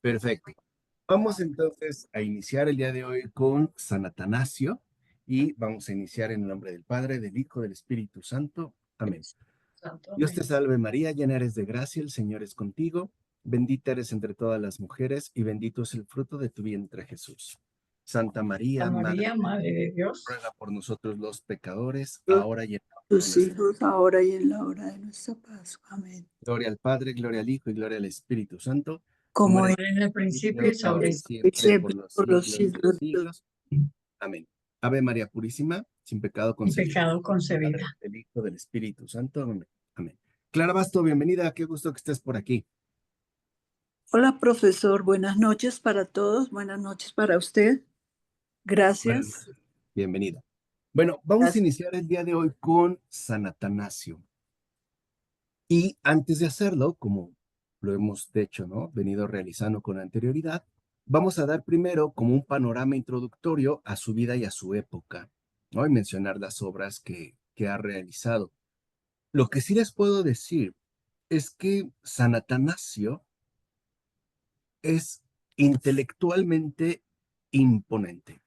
Perfecto. Vamos entonces a iniciar el día de hoy con San Atanasio y vamos a iniciar en el nombre del Padre, del Hijo, del Espíritu Santo. Amén. Santo, Dios te amén. salve María, llena eres de gracia, el Señor es contigo, bendita eres entre todas las mujeres y bendito es el fruto de tu vientre Jesús. Santa Santa María, Madre, María, Madre de Dios, ruega por nosotros los pecadores, Dios, ahora y en la hora de tus nuestra hijos, ahora y en la hora de nuestra Pascua. Amén. gloria al Padre, gloria al Hijo y gloria al Espíritu Santo, como Como era en es en el el principio principio, y ahora ahora y y y siempre, por siempre los por los siglos de los siglos de los siglos. Amén. Ave María Purísima, sin pecado sin concebida. pecado Padre, concebida. del Hijo, del Espíritu Santo. Amén. Amén. Clara Basto, bienvenida. Qué gusto que estés por aquí. Hola, profesor. Buenas noches para todos. Buenas noches para usted. Buenas Gracias. noches. Bienvenida. Bueno, vamos a Gracias. iniciar el día de hoy con San Atanasio. Y antes de hacerlo, como lo hemos de hecho, ¿no? Venido realizando con anterioridad, vamos a dar primero como un panorama introductorio a su vida y a su época, ¿no? Y mencionar las obras que ha realizado. Lo que sí les puedo decir es que San Atanasio es intelectualmente imponente,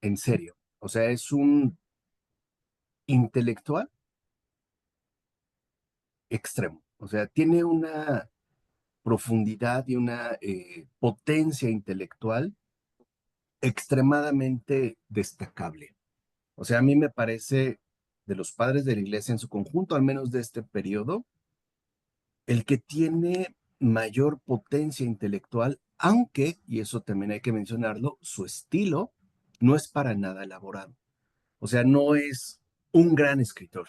en serio. O sea, es un intelectual extremo. O sea, tiene una profundidad y una potencia intelectual extremadamente destacable. O sea, a mí me parece de los padres de la iglesia en su conjunto, al menos de este periodo, el que tiene mayor potencia intelectual, aunque, y eso también hay que mencionarlo, su estilo no es para nada elaborado. O sea, no es un gran escritor,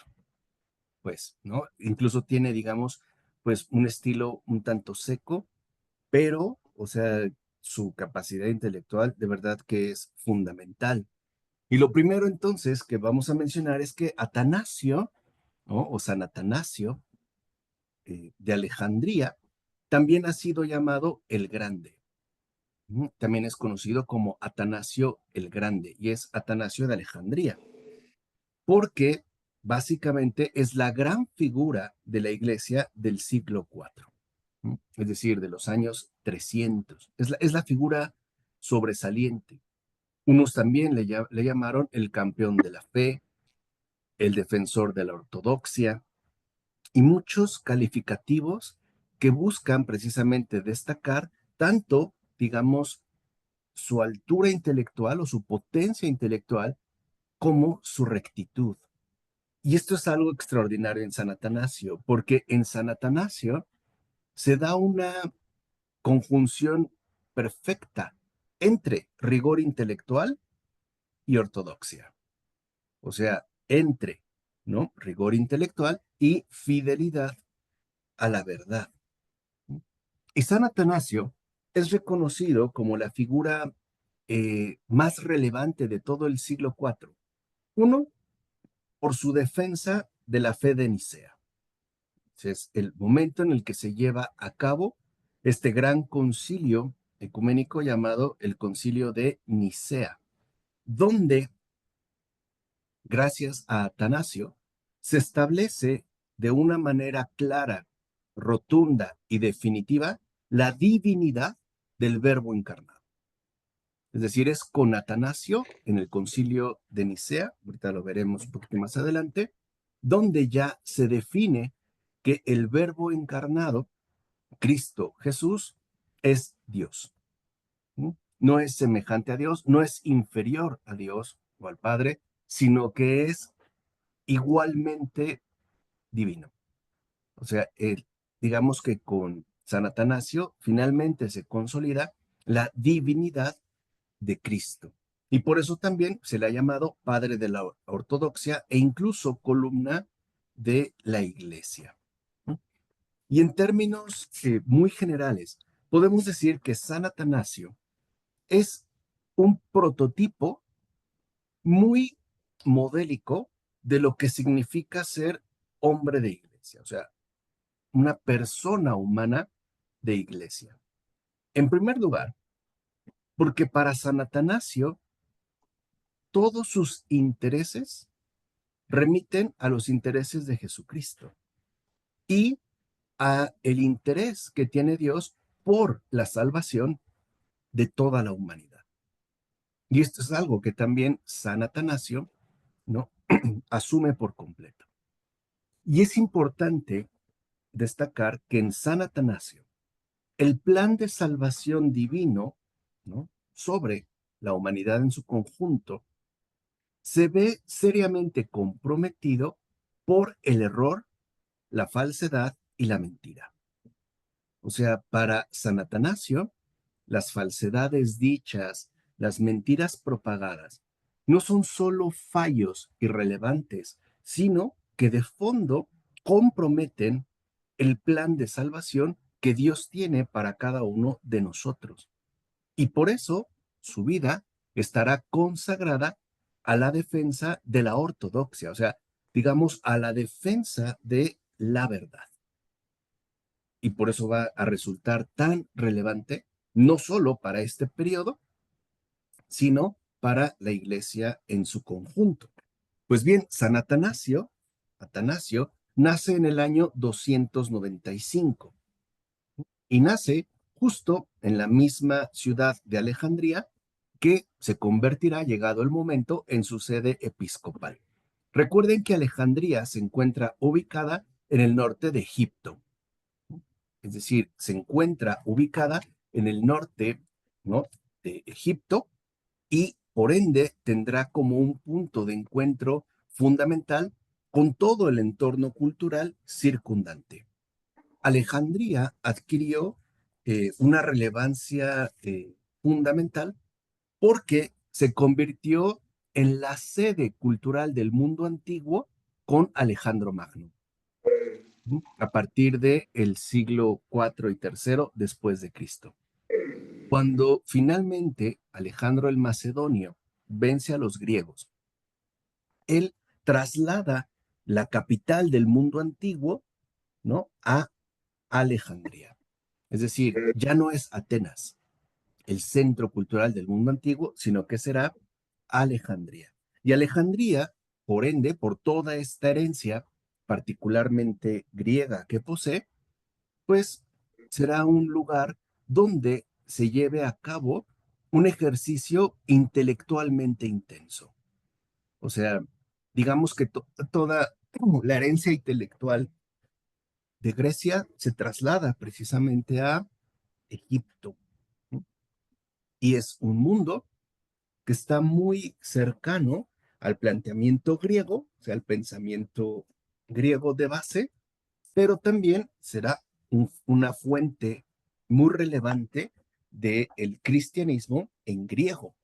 pues, ¿no? Incluso tiene, digamos, pues un estilo un tanto seco, pero, o sea, su capacidad intelectual de verdad que es fundamental. Y lo primero entonces que vamos a mencionar es que Atanasio, ¿no? O San Atanasio, de Alejandría, también ha sido llamado el Grande. También es conocido como Atanasio el Grande y es Atanasio de Alejandría, porque básicamente es la gran figura de la iglesia del siglo IV, es decir, de los años 300. Es la figura sobresaliente. Unos también le llamaron el campeón de la fe, el defensor de la ortodoxia y muchos calificativos que buscan precisamente destacar tanto, digamos, su altura intelectual o su potencia intelectual como su rectitud. Y esto es algo extraordinario en San Atanasio, porque en San Atanasio se da una conjunción perfecta entre rigor intelectual y ortodoxia. O sea, entre, ¿no? Rigor intelectual y fidelidad a la verdad. Y San Atanasio es reconocido como la figura más relevante de todo el siglo IV. Uno, por su defensa de la fe de Nicea. Es el momento en el que se lleva a cabo este gran concilio ecuménico llamado el Concilio de Nicea, donde, gracias a Atanasio, se establece de una manera clara, rotunda y definitiva la divinidad del Verbo encarnado. Es decir, es con Atanasio en el concilio de Nicea, ahorita lo veremos un poquito más adelante, donde ya se define que el Verbo encarnado, Cristo Jesús, es Dios. No es semejante a Dios, no es inferior a Dios o al Padre, sino que es igualmente divino. O sea, digamos que con San Atanasio finalmente se consolida la divinidad de Cristo. Y por eso también se le ha llamado padre de la ortodoxia e incluso columna de la iglesia. Y en términos muy generales, podemos decir que San Atanasio es un prototipo muy modélico de lo que significa ser hombre de iglesia, o sea, una persona humana de iglesia. En primer lugar, porque para San Atanasio todos sus intereses remiten a los intereses de Jesucristo y a el interés que tiene Dios por la salvación de toda la humanidad. Y esto es algo que también San Atanasio, ¿no? asume por completo. Y es importante destacar que en San Atanasio, el plan de salvación divino, ¿no? sobre la humanidad en su conjunto, se ve seriamente comprometido por el error, la falsedad y la mentira. O sea, para San Atanasio, las falsedades dichas, las mentiras propagadas, no son solo fallos irrelevantes, sino que de fondo comprometen el plan de salvación que Dios tiene para cada uno de nosotros. Y por eso su vida estará consagrada a la defensa de la ortodoxia, o sea, digamos, a la defensa de la verdad. Y por eso va a resultar tan relevante, no solo para este periodo, sino para la iglesia en su conjunto. Pues bien, San Atanasio nace en el año 295 y nace justo en la misma ciudad de Alejandría que se convertirá, llegado el momento, en su sede episcopal. Recuerden que Alejandría se encuentra ubicada en el norte de Egipto, es decir, se encuentra ubicada en el norte, ¿no? de Egipto y por ende tendrá como un punto de encuentro fundamental con todo el entorno cultural circundante. Alejandría adquirió una relevancia fundamental porque se convirtió en la sede cultural del mundo antiguo con Alejandro Magno, a partir del siglo IV y III después de Cristo. Cuando finalmente Alejandro el Macedonio vence a los griegos, él traslada la capital del mundo antiguo, ¿no? a Alejandría. Es decir, ya no es Atenas, el centro cultural del mundo antiguo, sino que será Alejandría. Y Alejandría, por ende, por toda esta herencia, particularmente griega que posee, pues será un lugar donde se lleve a cabo un ejercicio intelectualmente intenso. O sea, digamos que toda la herencia intelectual de Grecia se traslada precisamente a Egipto, ¿no? Y es un mundo que está muy cercano al planteamiento griego, o sea, al pensamiento griego de base, pero también será una fuente muy relevante del cristianismo en griego,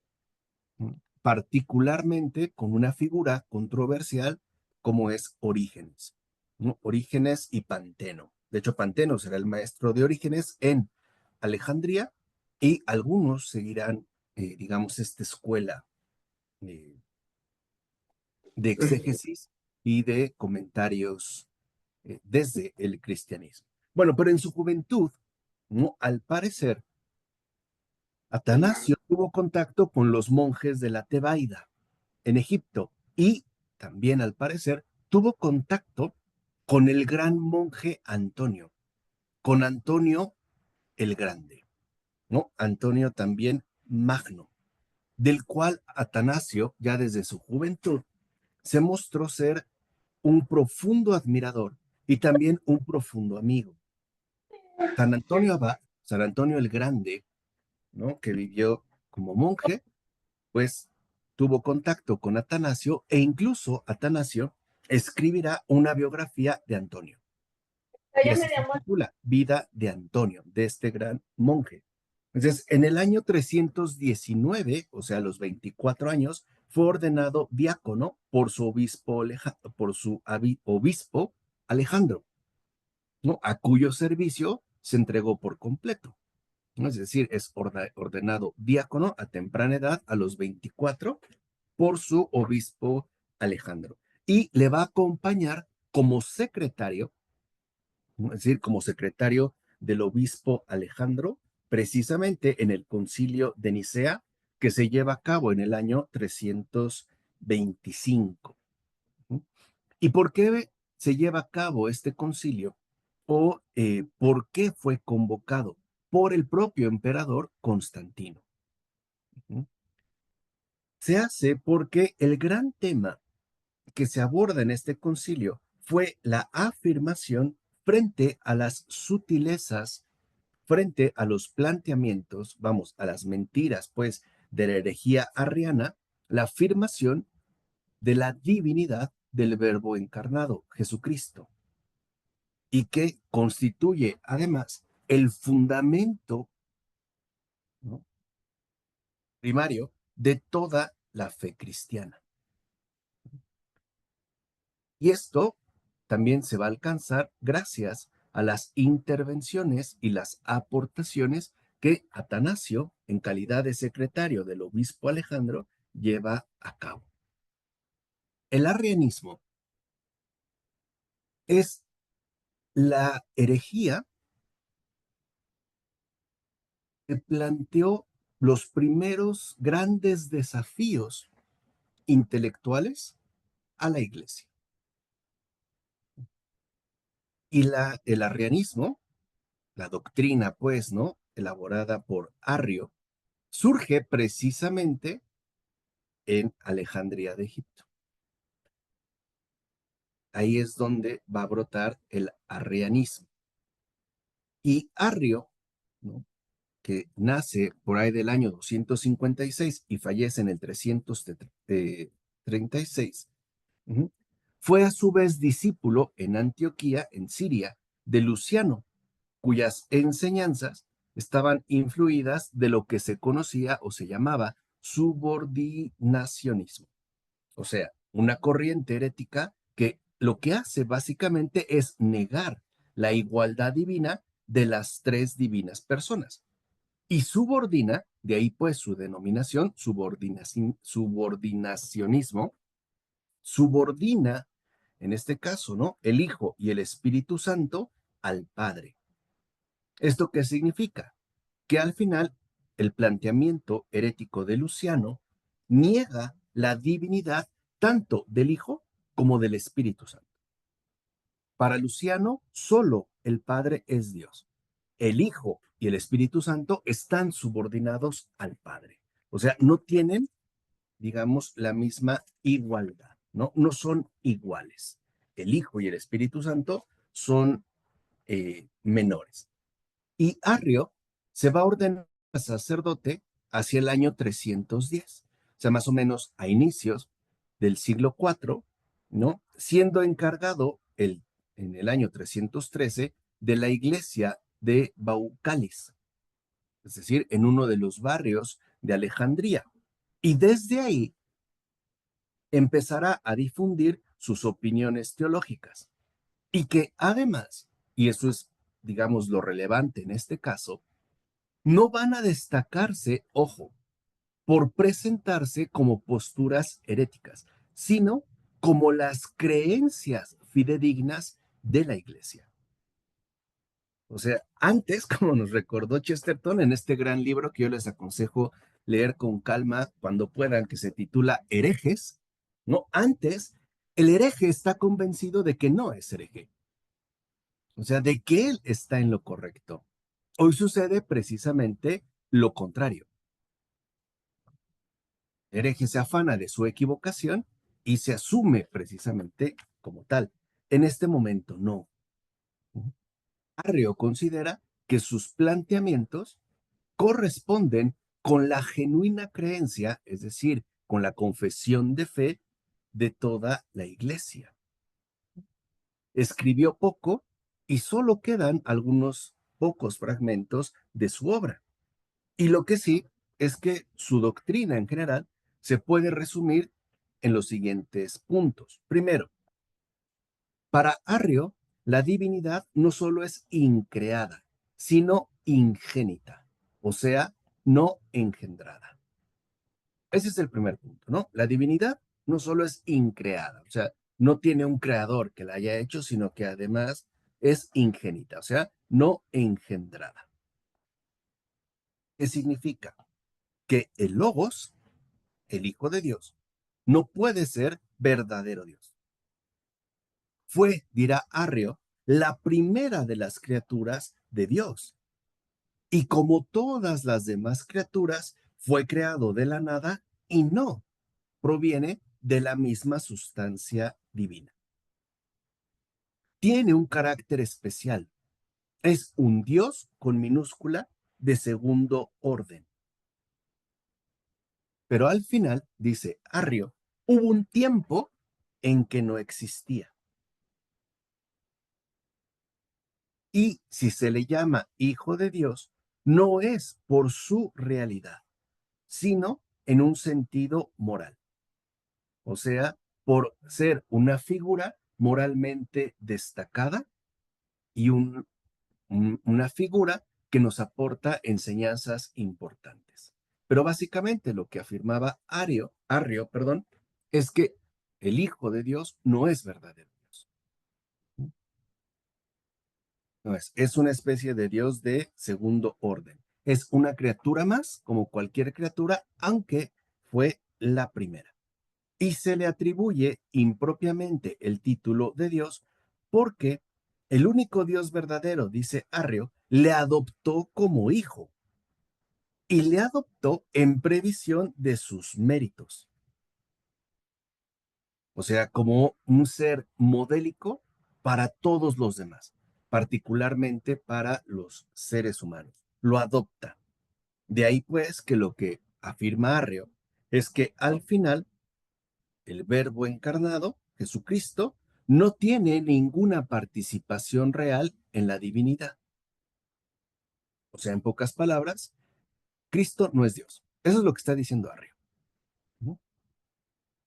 particularmente con una figura controversial como es Orígenes, ¿no? Orígenes y Panteno. De hecho, Panteno será el maestro de Orígenes en Alejandría y algunos seguirán, digamos, esta escuela eh, de exégesis y de comentarios desde el cristianismo. Bueno, pero en su juventud, ¿no? Al parecer, Atanasio tuvo contacto con los monjes de la Tebaida en Egipto y también, al parecer, tuvo contacto con el gran monje Antonio, con Antonio el Grande, ¿no? Antonio también Magno, del cual Atanasio, ya desde su juventud, se mostró ser un profundo admirador y también un profundo amigo. San Antonio Abad, San Antonio el Grande, ¿no? que vivió como monje, pues tuvo contacto con Atanasio e incluso Atanasio escribirá una biografía de Antonio. Y así se titula, Vida de Antonio, de este gran monje. Entonces, en el año 319, o sea, a los 24 años, fue ordenado diácono por su obispo, obispo Alejandro, ¿no? A cuyo servicio se entregó por completo, ¿no? Es decir, es ordenado diácono a temprana edad, a los 24, por su obispo Alejandro. Y le va a acompañar como secretario, ¿no? Es decir, como secretario del obispo Alejandro, precisamente en el concilio de Nicea, que se lleva a cabo en el año 325. ¿No? ¿Y por qué se lleva a cabo este concilio? ¿O por qué fue convocado? por el propio emperador Constantino. Se hace porque el gran tema que se aborda en este concilio fue la afirmación frente a las sutilezas, frente a los planteamientos, vamos, a las mentiras, pues, de la herejía arriana, la afirmación de la divinidad del Verbo encarnado, Jesucristo, y que constituye además el fundamento, ¿no?, primario de toda la fe cristiana. Y esto también se va a alcanzar gracias a las intervenciones y las aportaciones que Atanasio, en calidad de secretario del obispo Alejandro, lleva a cabo. El arrianismo es la herejía que planteó los primeros grandes desafíos intelectuales a la iglesia. Y el arrianismo, la doctrina, pues, ¿no?, elaborada por Arrio, surge precisamente en Alejandría de Egipto. Ahí es donde va a brotar el arrianismo. Y Arrio, ¿no?, que nace por ahí del año 256 y fallece en el 336, fue a su vez discípulo en Antioquía, en Siria, de Luciano, cuyas enseñanzas estaban influidas de lo que se conocía o se llamaba subordinacionismo. O sea, una corriente herética que lo que hace básicamente es negar la igualdad divina de las tres divinas personas y subordina, de ahí pues su denominación, subordinacionismo, subordina, en este caso, ¿no?, el Hijo y el Espíritu Santo al Padre. ¿Esto qué significa? Que al final el planteamiento herético de Luciano niega la divinidad tanto del Hijo como del Espíritu Santo. Para Luciano, solo el Padre es Dios. El Hijo y el Espíritu Santo están subordinados al Padre. O sea, no tienen, digamos, la misma igualdad, ¿no? No son iguales. El Hijo y el Espíritu Santo son menores. Y Arrio se va a ordenar sacerdote hacia el año 310, o sea, más o menos a inicios del siglo IV, ¿no? Siendo encargado en el año 313 de la iglesia de Baucalis, es decir, en uno de los barrios de Alejandría. Y desde ahí empezará a difundir sus opiniones teológicas. Y que además, y eso es, digamos, lo relevante en este caso, no van a destacarse, ojo, por presentarse como posturas heréticas, sino como las creencias fidedignas de la iglesia. O sea, antes, como nos recordó Chesterton en este gran libro que yo les aconsejo leer con calma cuando puedan, que se titula Herejes, ¿no? Antes, el hereje está convencido de que no es hereje, o sea, de que él está en lo correcto. Hoy sucede precisamente lo contrario. El hereje se afana de su equivocación y se asume precisamente como tal. En este momento no. Arrio considera que sus planteamientos corresponden con la genuina creencia, es decir, con la confesión de fe de toda la iglesia. Escribió poco y solo quedan algunos pocos fragmentos de su obra. Y lo que sí es que su doctrina en general se puede resumir en los siguientes puntos. Primero, para Arrio, la divinidad no solo es increada, sino ingénita, o sea, no engendrada. Ese es el primer punto, ¿no? La divinidad no solo es increada, o sea, no tiene un creador que la haya hecho, sino que además es ingénita, o sea, no engendrada. ¿Qué significa? Que el Logos, el Hijo de Dios, no puede ser verdadero Dios. Fue, dirá Arrio, la primera de las criaturas de Dios. y como todas las demás criaturas, fue creado de la nada y no proviene de la misma sustancia divina. Tiene un carácter especial. Es un Dios con minúscula de segundo orden. Pero al final, dice Arrio, hubo un tiempo en que no existía. Y si se le llama hijo de Dios, no es por su realidad, sino en un sentido moral. O sea, por ser una figura moralmente destacada y una figura que nos aporta enseñanzas importantes. Pero básicamente lo que afirmaba Arrio, perdón, es que el Hijo de Dios no es verdadero Dios. No es una especie de Dios de segundo orden. Es una criatura más, como cualquier criatura, aunque fue la primera. Y se le atribuye impropiamente el título de Dios porque el único Dios verdadero, dice Arrio, le adoptó como hijo y le adoptó en previsión de sus méritos. O sea, como un ser modélico para todos los demás, particularmente para los seres humanos. Lo adopta. De ahí pues que lo que afirma Arrio es que al final el Verbo encarnado, Jesucristo, no tiene ninguna participación real en la divinidad. O sea, en pocas palabras, Cristo no es Dios. Eso es lo que está diciendo Arrio.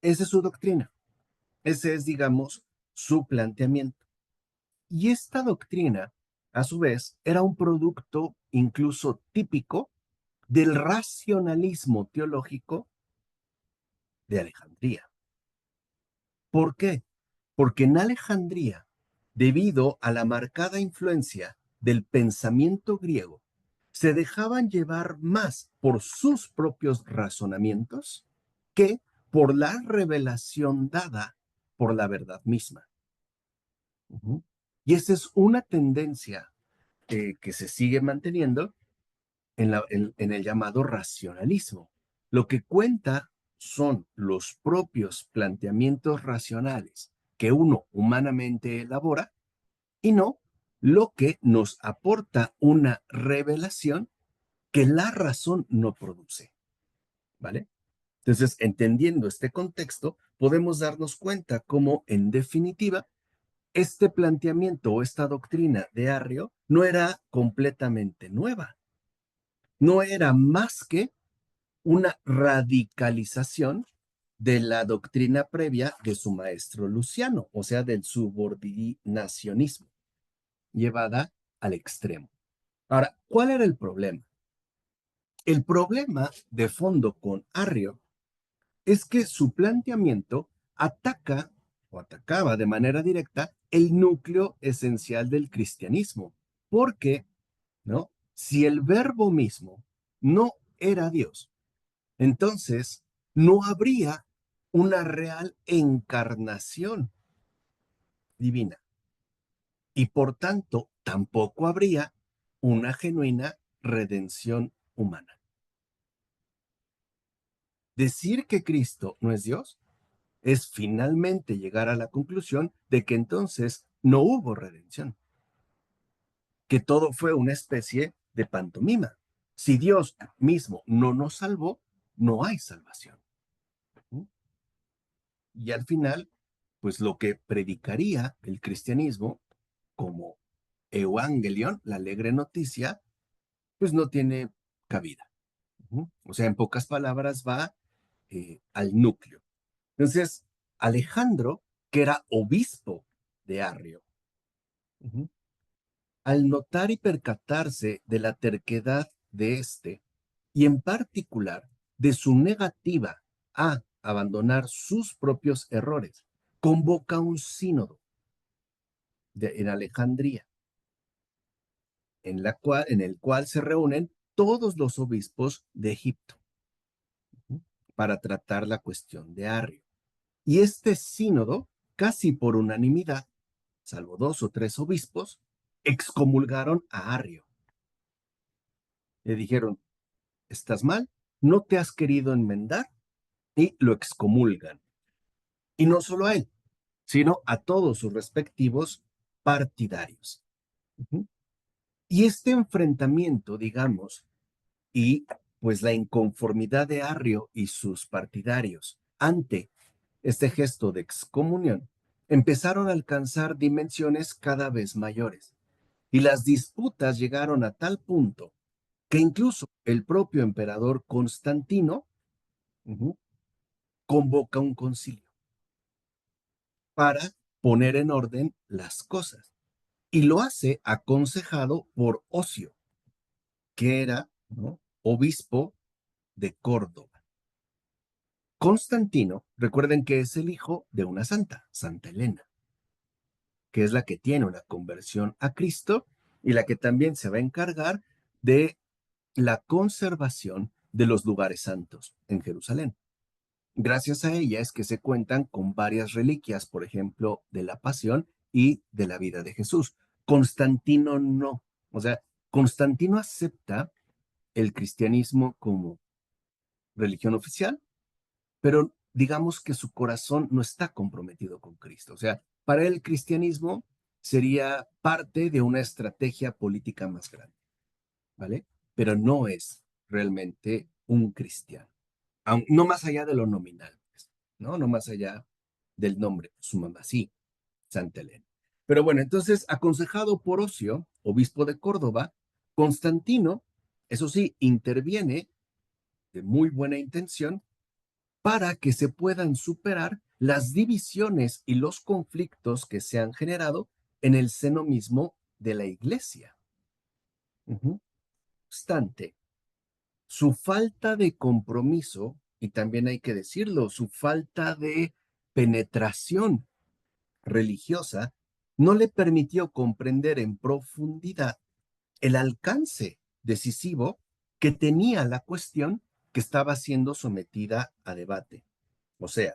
Esa es su doctrina. Ese es, digamos, su planteamiento. Y esta doctrina, a su vez, era un producto incluso típico del racionalismo teológico de Alejandría. ¿Por qué? Porque en Alejandría, debido a la marcada influencia del pensamiento griego, se dejaban llevar más por sus propios razonamientos que por la revelación dada por la verdad misma. Y esa es una tendencia que se sigue manteniendo en el llamado racionalismo. Lo que cuenta son los propios planteamientos racionales que uno humanamente elabora y no lo que nos aporta una revelación que la razón no produce, ¿vale? Entonces, entendiendo este contexto, podemos darnos cuenta cómo, en definitiva, este planteamiento o esta doctrina de Arrio no era completamente nueva, no era más que una radicalización de la doctrina previa de su maestro Luciano, o sea, del subordinacionismo, llevada al extremo. Ahora, ¿cuál era el problema? El problema de fondo con Arrio es que su planteamiento ataca o atacaba de manera directa el núcleo esencial del cristianismo, porque, ¿no? Si el verbo mismo no era Dios, entonces no habría una real encarnación divina y por tanto tampoco habría una genuina redención humana. Decir que Cristo no es Dios es finalmente llegar a la conclusión de que entonces no hubo redención, que todo fue una especie de pantomima. Si Dios mismo no nos salvó, no hay salvación. Y al final, pues lo que predicaría el cristianismo como evangelion, la alegre noticia, pues no tiene cabida. O sea, en pocas palabras va al núcleo. Entonces, Alejandro, que era obispo de Arrio, al notar y percatarse de la terquedad de este, y en particular de su negativa a abandonar sus propios errores, convoca un sínodo en Alejandría, en el cual se reúnen todos los obispos de Egipto para tratar la cuestión de Arrio. Y este sínodo, casi por unanimidad, salvo 2 o 3 obispos, excomulgaron a Arrio. Le dijeron, estás mal, no te has querido enmendar y lo excomulgan. Y no solo a él, sino a todos sus respectivos partidarios. Ujú. Y este enfrentamiento, digamos, y pues la inconformidad de Arrio y sus partidarios ante este gesto de excomunión, empezaron a alcanzar dimensiones cada vez mayores. Y las disputas llegaron a tal punto que incluso el propio emperador Constantino convoca un concilio para poner en orden las cosas. Y lo hace aconsejado por Ocio, que era, ¿no?, obispo de Córdoba. Constantino, recuerden que es el hijo de una santa, Santa Elena, que es la que tiene una conversión a Cristo y la que también se va a encargar de la conservación de los lugares santos en Jerusalén. Gracias a ella es que se cuentan con varias reliquias, por ejemplo, de la pasión y de la vida de Jesús. Constantino no. O sea, Constantino acepta el cristianismo como religión oficial, pero digamos que su corazón no está comprometido con Cristo. O sea, para él el cristianismo sería parte de una estrategia política más grande, ¿vale? Pero no es realmente un cristiano, no más allá de lo nominal, pues, ¿no? No más allá del nombre, su mamá sí, Santa Elena. Pero bueno, entonces, aconsejado por Ocio, obispo de Córdoba, Constantino, eso sí, interviene de muy buena intención para que se puedan superar las divisiones y los conflictos que se han generado en el seno mismo de la iglesia. No obstante, su falta de compromiso, y también hay que decirlo, su falta de penetración religiosa, no le permitió comprender en profundidad el alcance decisivo que tenía la cuestión que estaba siendo sometida a debate. O sea,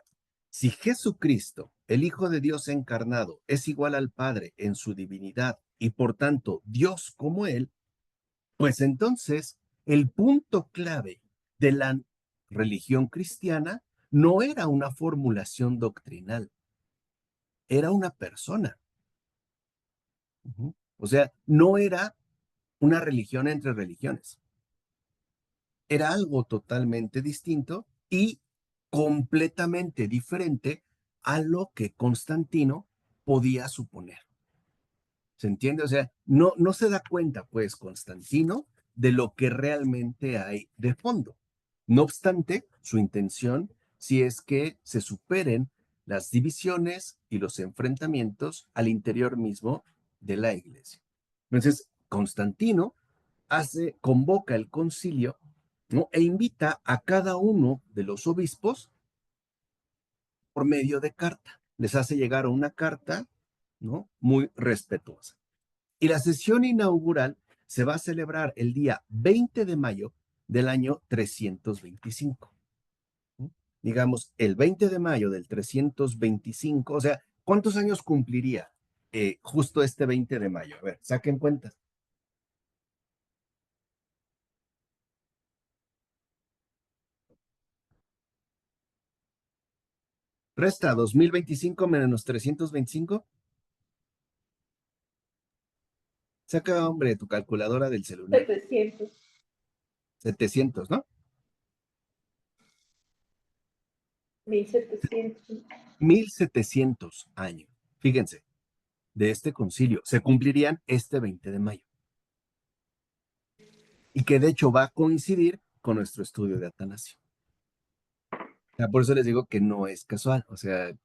si Jesucristo, el Hijo de Dios encarnado, es igual al Padre en su divinidad y por tanto Dios como Él, pues entonces el punto clave de la religión cristiana no era una formulación doctrinal, era una persona. O sea, no era una religión entre religiones, era algo totalmente distinto y completamente diferente a lo que Constantino podía suponer. ¿Se entiende? O sea, no se da cuenta, pues, Constantino, de lo que realmente hay de fondo. No obstante, su intención sí es que se superen las divisiones y los enfrentamientos al interior mismo de la iglesia. Entonces, Constantino convoca el concilio, ¿no?, e invita a cada uno de los obispos por medio de carta. Les hace llegar una carta, ¿no?, muy respetuosa. Y la sesión inaugural se va a celebrar el día 20 de mayo del año 325. ¿Sí? Digamos, el 20 de mayo del 325, o sea, ¿cuántos años cumpliría justo este 20 de mayo? A ver, saquen cuentas. Resta 2025 menos 325. Saca, hombre, tu calculadora del celular. 700. 700, ¿no? 1700. 1700 años. Fíjense, de este concilio se cumplirían este 20 de mayo. Y que de hecho va a coincidir con nuestro estudio de Atanasio. O sea, por eso les digo que no es casual, o sea,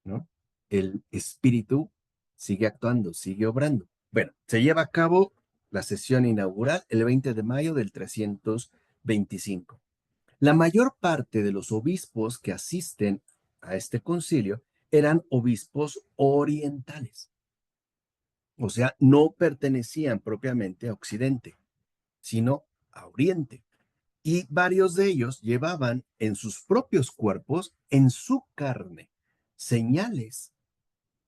¿no? El espíritu sigue actuando, sigue obrando. Bueno, se lleva a cabo la sesión inaugural el 20 de mayo del 325. La mayor parte de los obispos que asisten a este concilio eran obispos orientales, o sea, no pertenecían propiamente a Occidente, sino a Oriente. Y varios de ellos llevaban en sus propios cuerpos, en su carne, señales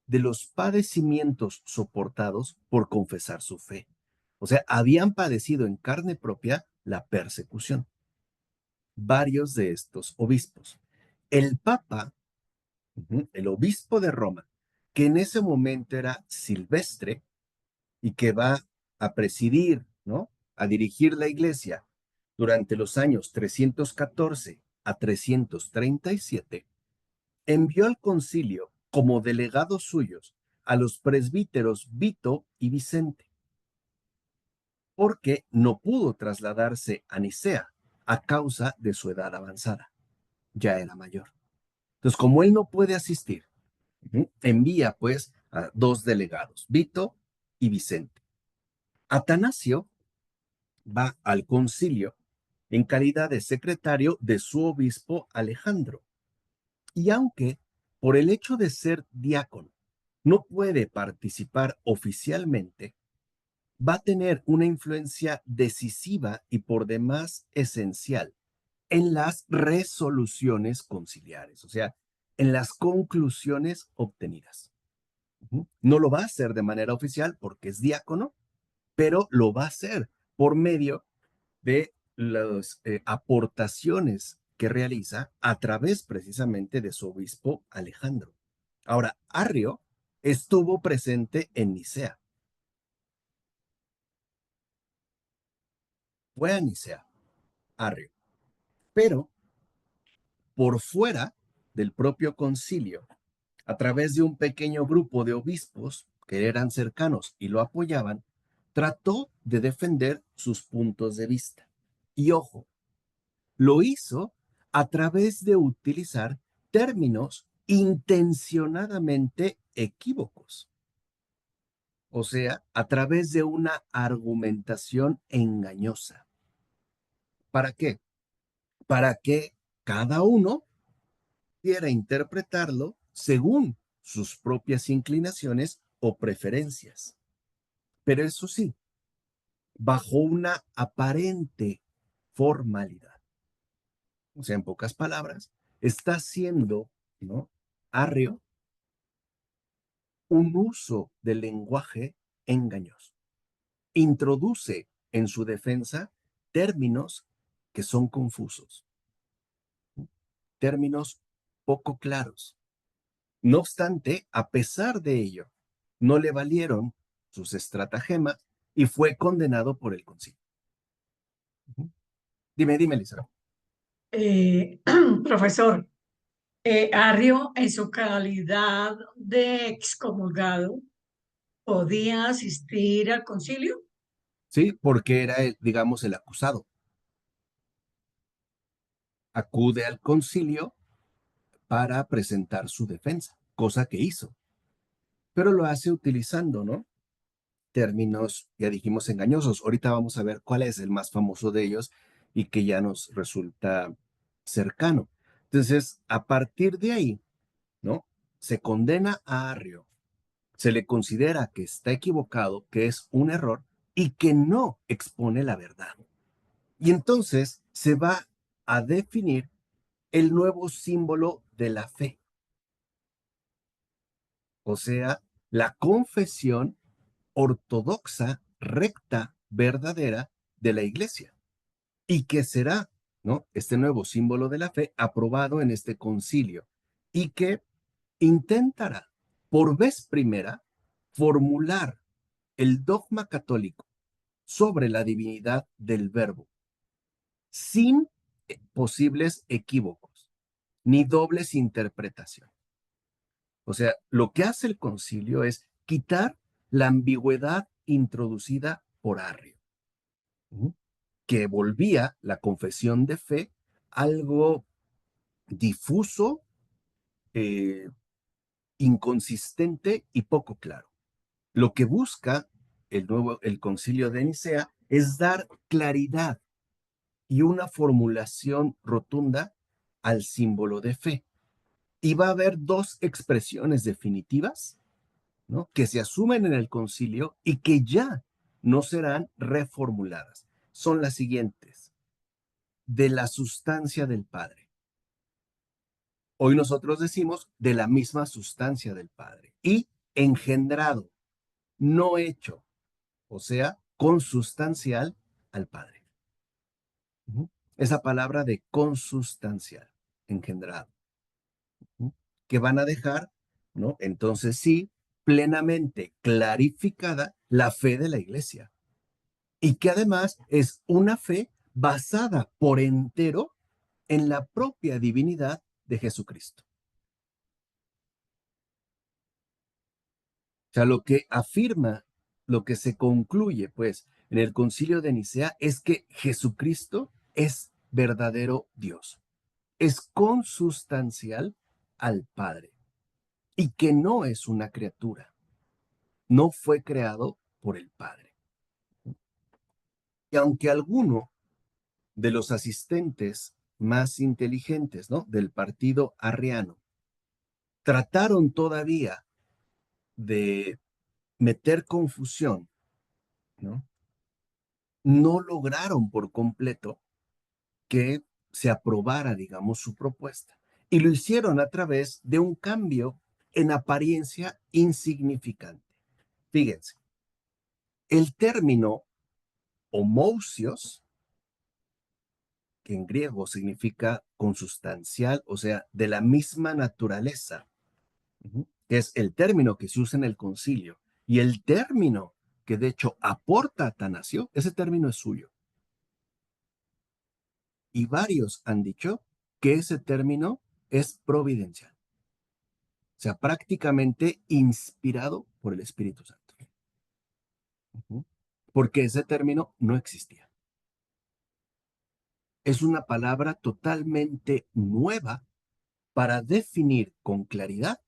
de los padecimientos soportados por confesar su fe. O sea, habían padecido en carne propia la persecución, varios de estos obispos. El Papa, el obispo de Roma, que en ese momento era Silvestre y que va a presidir, ¿no? A dirigir la iglesia durante los años 314 a 337, envió al concilio como delegados suyos a los presbíteros Vito y Vicente, porque no pudo trasladarse a Nicea a causa de su edad avanzada. Ya era mayor. Entonces, como él no puede asistir, envía pues a dos delegados, Vito y Vicente. Atanasio va al concilio en calidad de secretario de su obispo Alejandro. Y aunque por el hecho de ser diácono no puede participar oficialmente, va a tener una influencia decisiva y por demás esencial en las resoluciones conciliares, o sea, en las conclusiones obtenidas. No lo va a hacer de manera oficial porque es diácono, pero lo va a hacer por medio de las aportaciones que realiza a través precisamente de su obispo Alejandro. Ahora, Arrio estuvo presente en Nicea, fue a Nicea, Arrio, pero por fuera del propio concilio, a través de un pequeño grupo de obispos que eran cercanos y lo apoyaban, trató de defender sus puntos de vista. Y ojo, lo hizo a través de utilizar términos intencionadamente equívocos, o sea, a través de una argumentación engañosa. ¿Para qué? Para que cada uno quiera interpretarlo según sus propias inclinaciones o preferencias. Pero eso sí, bajo una aparente formalidad. O sea, en pocas palabras, está haciendo, ¿no? Arrio un uso del lenguaje engañoso. Introduce en su defensa términos que son confusos, términos poco claros. No obstante, a pesar de ello, no le valieron sus estratagemas y fue condenado por el concilio. Dime, Elizabeth. Eh, profesor, Arrio, en su calidad de excomulgado, ¿podía asistir al concilio? Sí, porque era, digamos, el acusado. Acude al concilio para presentar su defensa, cosa que hizo, pero lo hace utilizando, ¿no? Términos, ya dijimos, engañosos. Ahorita vamos a ver cuál es el más famoso de ellos y que ya nos resulta cercano. Entonces, a partir de ahí, ¿no? Se condena a Arrio, se le considera que está equivocado, que es un error y que no expone la verdad. Y entonces se va a definir el nuevo símbolo de la fe, o sea, la confesión ortodoxa, recta, verdadera de la iglesia, y que será, ¿no? Este nuevo símbolo de la fe aprobado en este concilio y que intentará por vez primera formular el dogma católico sobre la divinidad del verbo sin posibles equívocos ni dobles interpretaciones. O sea, lo que hace el concilio es quitar la ambigüedad introducida por Arrio, ¿sí? Que volvía la confesión de fe algo difuso, eh, inconsistente y poco claro. Lo que busca el concilio de Nicea es dar claridad y una formulación rotunda al símbolo de fe. Y va a haber dos expresiones definitivas, ¿no? Que se asumen en el concilio y que ya no serán reformuladas. Son las siguientes: de la sustancia del Padre. Hoy nosotros decimos de la misma sustancia del Padre. Y engendrado, no hecho. O sea, consustancial al Padre. Esa palabra de consustancial, engendrado, que van a dejar, ¿no? Entonces sí, plenamente clarificada la fe de la iglesia y que además es una fe basada por entero en la propia divinidad de Jesucristo. O sea, lo que afirma, lo que se concluye, pues, en el Concilio de Nicea es que Jesucristo es verdadero Dios, es consustancial al Padre y que no es una criatura, no fue creado por el Padre. Y aunque alguno de los asistentes más inteligentes, ¿no?, del partido arriano trataron todavía de meter confusión, ¿no? No lograron por completo que se aprobara, digamos, su propuesta. Y lo hicieron a través de un cambio en apariencia insignificante. Fíjense, el término homousios, que en griego significa consustancial, o sea, de la misma naturaleza, que es el término que se usa en el concilio, y el término que de hecho aporta Atanasio, ese término es suyo. Y varios han dicho que ese término es providencial, o sea, prácticamente inspirado por el Espíritu Santo. Porque ese término no existía. Es una palabra totalmente nueva para definir con claridad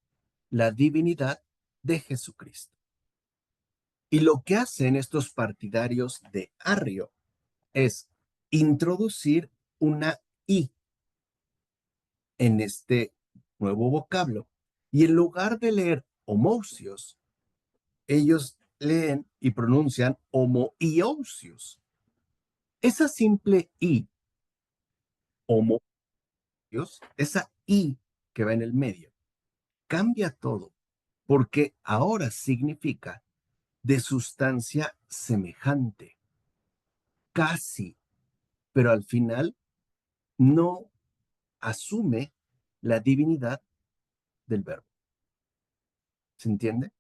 la divinidad de Jesucristo. Y lo que hacen estos partidarios de Arrio es introducir una I en este nuevo vocablo. Y en lugar de leer homousios, ellos leen y pronuncian homoiousios. Esa simple I, homoios, esa I que va en el medio, cambia todo, porque ahora significa de sustancia semejante, casi, pero al final no asume la divinidad del verbo. ¿Se entiende?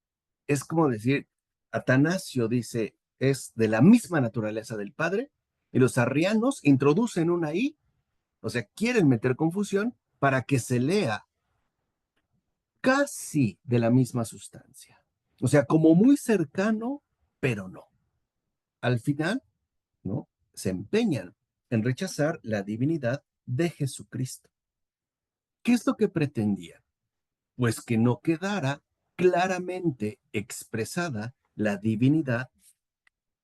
Es como decir, Atanasio dice, es de la misma naturaleza del Padre, y los arrianos introducen una I, o sea, quieren meter confusión para que se lea casi de la misma sustancia. O sea, como muy cercano, pero no. Al final, ¿no? Se empeñan en rechazar la divinidad de Jesucristo. ¿Qué es lo que pretendía? Pues que no quedara claramente expresada la divinidad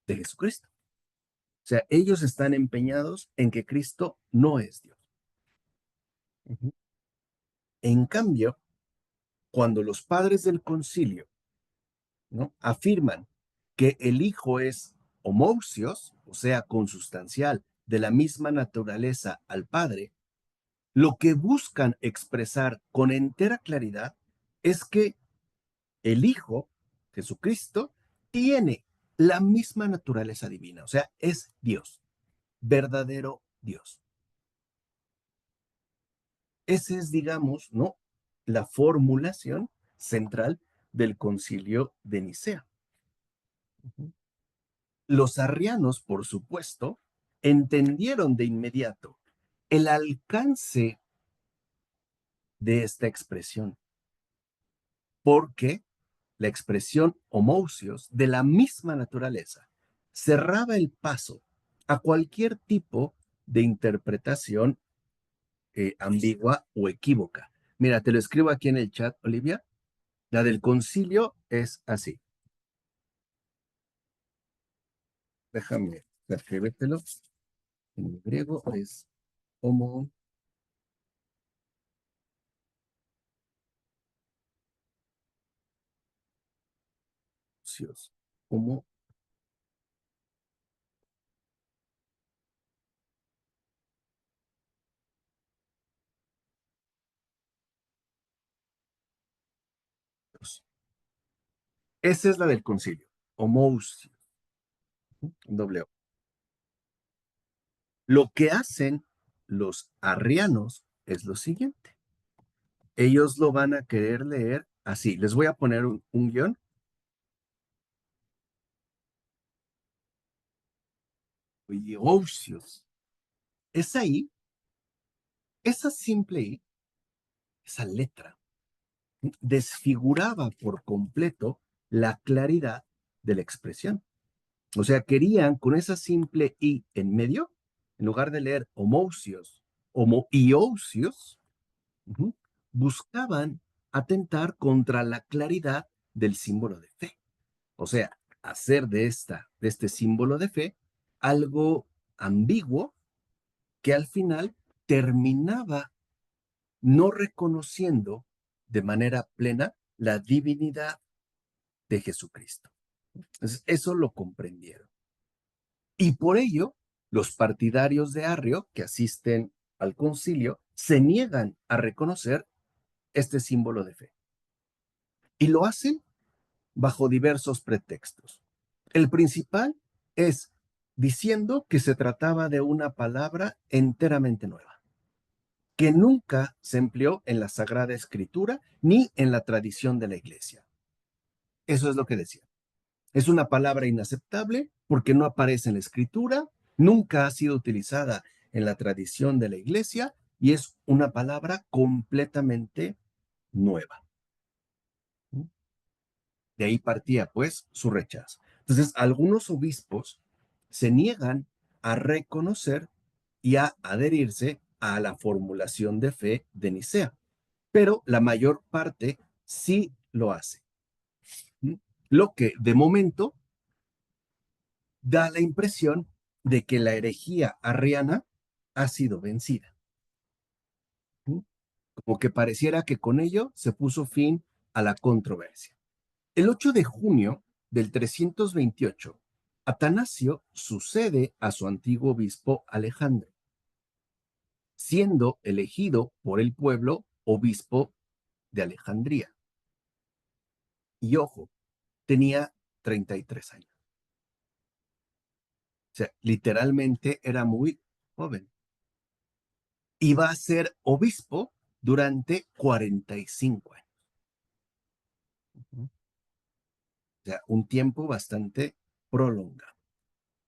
de Jesucristo. O sea, ellos están empeñados en que Cristo no es Dios. En cambio, cuando los padres del concilio, ¿no?, afirman que el Hijo es homousios, o sea, consustancial, de la misma naturaleza al Padre, lo que buscan expresar con entera claridad es que el Hijo, Jesucristo, tiene la misma naturaleza divina, o sea, es Dios, verdadero Dios. Esa es, digamos, ¿no?, la formulación central del Concilio de Nicea. Los arrianos, por supuesto, entendieron de inmediato el alcance de esta expresión, porque la expresión homousios, de la misma naturaleza, cerraba el paso a cualquier tipo de interpretación ambigua o equívoca. Mira, te lo escribo aquí en el chat, Olivia. La del concilio es así. Déjame escribírtelo. En griego es homousios. Homo. Esa es la del concilio, homousios. doble O. Lo que hacen los arrianos es lo siguiente. Ellos lo van a querer leer así. Les voy a poner un guión. Oisios. Es ahí, esa simple I, esa letra, desfiguraba por completo la claridad de la expresión. O sea, querían con esa simple I en medio, en lugar de leer homousios, homoiousios, buscaban atentar contra la claridad del símbolo de fe. O sea, hacer de este símbolo de fe algo ambiguo que al final terminaba no reconociendo de manera plena la divinidad de Jesucristo. Entonces, eso lo comprendieron. Y por ello, los partidarios de Arrio que asisten al concilio se niegan a reconocer este símbolo de fe. Y lo hacen bajo diversos pretextos. El principal es diciendo que se trataba de una palabra enteramente nueva, que nunca se empleó en la Sagrada Escritura ni en la tradición de la Iglesia. Eso es lo que decía. Es una palabra inaceptable porque no aparece en la Escritura, nunca ha sido utilizada en la tradición de la Iglesia y es una palabra completamente nueva. De ahí partía, pues, su rechazo. Entonces, algunos obispos se niegan a reconocer y a adherirse a la formulación de fe de Nicea, pero la mayor parte sí lo hace. Lo que de momento da la impresión de que la herejía arriana ha sido vencida. Como que pareciera que con ello se puso fin a la controversia. El 8 de junio del 328, Atanasio sucede a su antiguo obispo Alejandro, siendo elegido por el pueblo obispo de Alejandría. Y ojo, tenía 33 años. O sea, literalmente era muy joven. Iba a ser obispo durante 45 años. O sea, un tiempo bastante prolongado.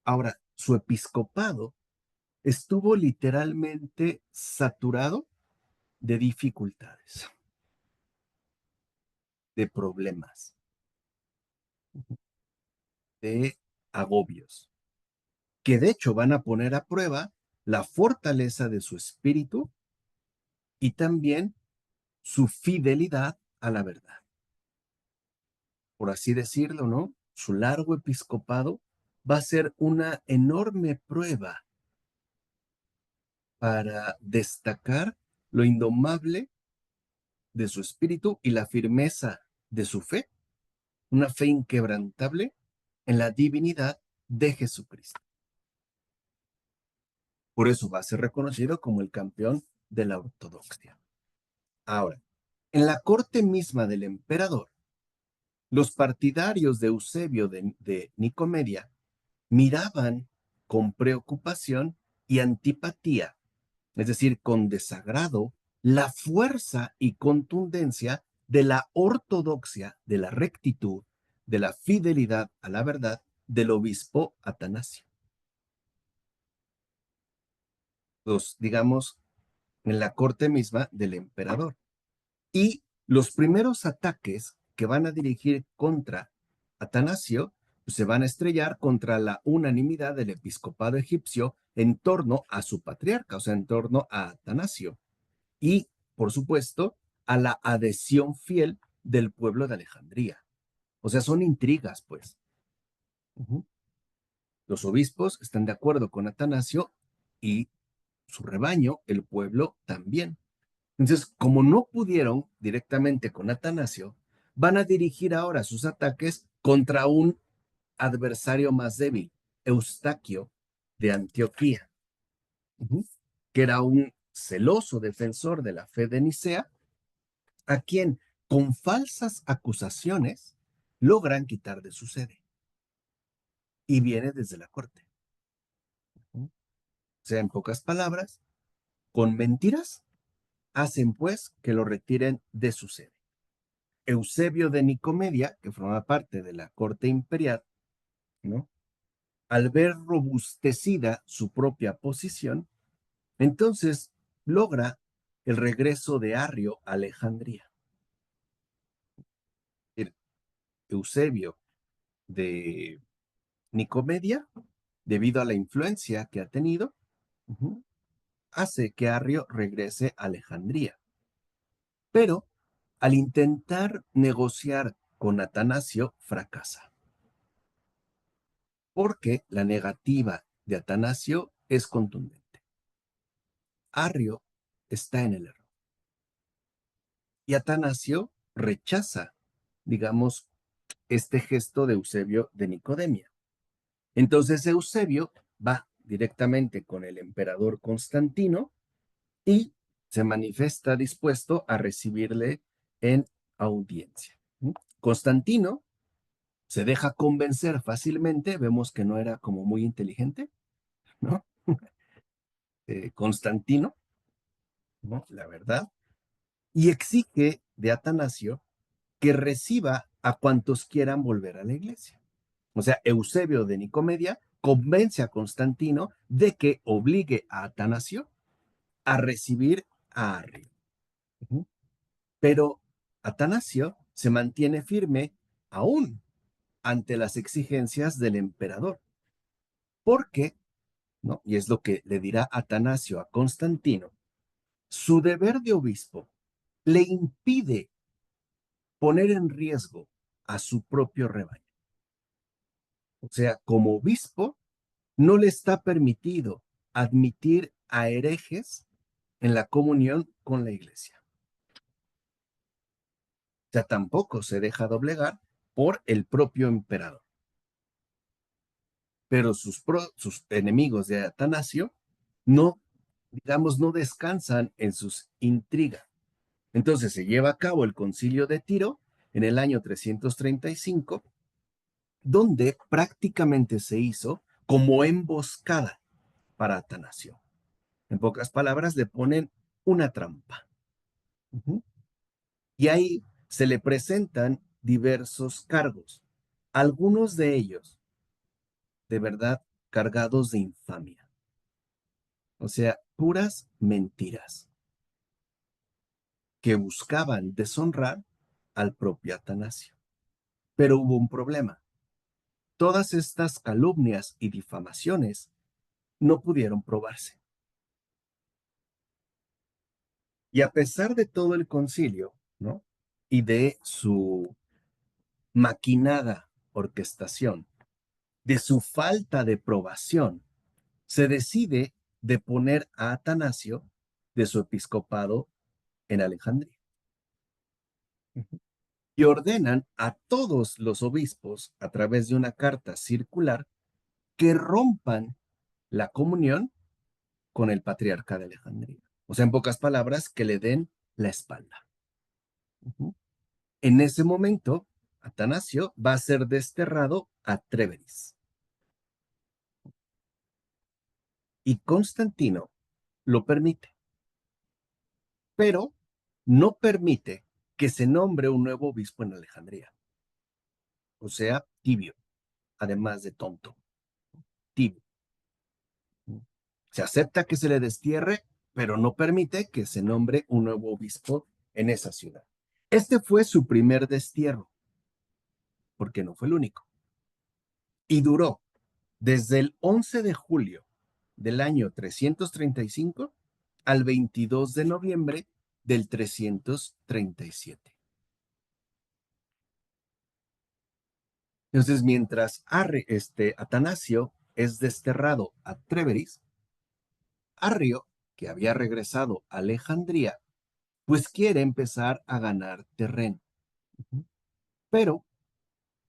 Ahora, su episcopado estuvo literalmente saturado de dificultades, de problemas, de agobios, que de hecho van a poner a prueba la fortaleza de su espíritu y también su fidelidad a la verdad. Por así decirlo, ¿no? Su largo episcopado va a ser una enorme prueba para destacar lo indomable de su espíritu y la firmeza de su fe, una fe inquebrantable en la divinidad de Jesucristo. Por eso va a ser reconocido como el campeón de la ortodoxia. Ahora, en la corte misma del emperador, los partidarios de Eusebio de Nicomedia miraban con preocupación y antipatía, es decir, con desagrado, la fuerza y contundencia de la ortodoxia, de la rectitud, de la fidelidad a la verdad del obispo Atanasio. Los, digamos, en la corte misma del emperador. Y los primeros ataques que van a dirigir contra Atanasio pues, se van a estrellar contra la unanimidad del episcopado egipcio en torno a su patriarca, o sea, en torno a Atanasio. Y, por supuesto, a la adhesión fiel del pueblo de Alejandría. O sea, son intrigas, pues. Los obispos están de acuerdo con Atanasio y su rebaño, el pueblo, también. Entonces, como no pudieron directamente con Atanasio, van a dirigir ahora sus ataques contra un adversario más débil, Eustaquio de Antioquía, que era un celoso defensor de la fe de Nicea, a quien con falsas acusaciones logran quitar de su sede. y viene desde la corte. O sea, en pocas palabras, con mentiras hacen pues que lo retiren de su sede. Eusebio de Nicomedia, que forma parte de la corte imperial, ¿no? Al ver robustecida su propia posición, entonces logra el regreso de Arrio a Alejandría. Eusebio de Nicomedia, debido a la influencia que ha tenido, hace que Arrio regrese a Alejandría. Pero al intentar negociar con Atanasio, fracasa. Porque la negativa de Atanasio es contundente. Arrio está en el error. Y Atanasio rechaza, digamos, este gesto de Eusebio de Nicodemia. Entonces Eusebio va directamente con el emperador Constantino y se manifiesta dispuesto a recibirle en audiencia. Constantino se deja convencer fácilmente, vemos que no era como muy inteligente, ¿no? Constantino, ¿no? La verdad, y exige de Atanasio que reciba a cuantos quieran volver a la iglesia. O sea, Eusebio de Nicomedia convence a Constantino de que obligue a Atanasio a recibir a Arrio. Pero Atanasio se mantiene firme aún ante las exigencias del emperador, porque, ¿no? Y es lo que le dirá Atanasio a Constantino, su deber de obispo le impide poner en riesgo a su propio rebaño. O sea, como obispo, no le está permitido admitir a herejes en la comunión con la iglesia. O sea, tampoco se deja doblegar por el propio emperador. Pero sus enemigos de Atanasio no, digamos, no descansan en sus intrigas. Entonces se lleva a cabo el concilio de Tiro en el año 335, donde prácticamente se hizo como emboscada para Atanasio. En pocas palabras, le ponen una trampa. Y ahí se le presentan diversos cargos, algunos de ellos, de verdad, cargados de infamia. O sea, puras mentiras que buscaban deshonrar al propio Atanasio. Pero hubo un problema. Todas estas calumnias y difamaciones no pudieron probarse. Y a pesar de todo el concilio, ¿no? Y de su maquinada orquestación, de su falta de probación, se decide de poner a Atanasio de su episcopado en Alejandría. Y ordenan a todos los obispos, a través de una carta circular, que rompan la comunión con el patriarca de Alejandría. O sea, en pocas palabras, que le den la espalda. En ese momento, Atanasio va a ser desterrado a Tréveris. Y Constantino lo permite, pero no permite que se nombre un nuevo obispo en Alejandría. O sea, tibio, además de tonto, tibio. Se acepta que se le destierre, pero no permite que se nombre un nuevo obispo en esa ciudad. Este fue su primer destierro, porque no fue el único. Y duró desde el 11 de julio del año 335 al 22 de noviembre del 337. Entonces, mientras Atanasio es desterrado a Tréveris, Arrio, que había regresado a Alejandría, pues quiere empezar a ganar terreno. Pero,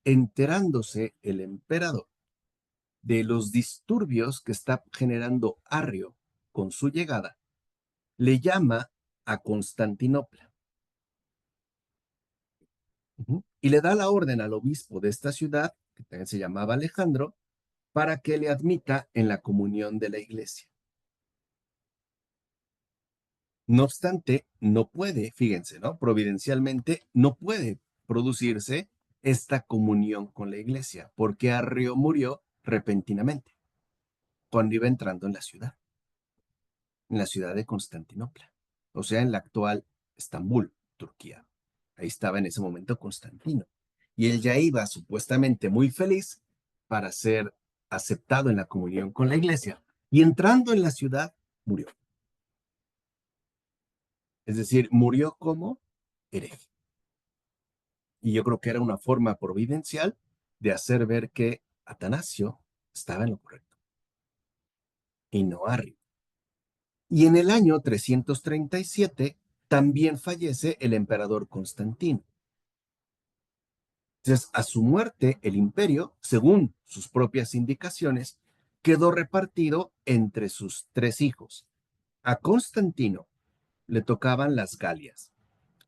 enterándose el emperador de los disturbios que está generando Arrio con su llegada, le llama a Constantinopla y le da la orden al obispo de esta ciudad, que también se llamaba Alejandro, para que le admita en la comunión de la iglesia. No obstante, no puede, fíjense, ¿no? Providencialmente no puede producirse esta comunión con la iglesia, porque Arrio murió repentinamente cuando iba entrando en la ciudad de Constantinopla, o sea, en la actual Estambul, Turquía. Ahí estaba en ese momento Constantino. Y él ya iba supuestamente muy feliz para ser aceptado en la comunión con la iglesia. Y entrando en la ciudad, murió. Es decir, murió como hereje. Y yo creo que era una forma providencial de hacer ver que Atanasio estaba en lo correcto y no Arrio. Y en el año 337 también fallece el emperador Constantino. Entonces, a su muerte, el imperio, según sus propias indicaciones, quedó repartido entre sus tres hijos. A Constantino le tocaban las Galias,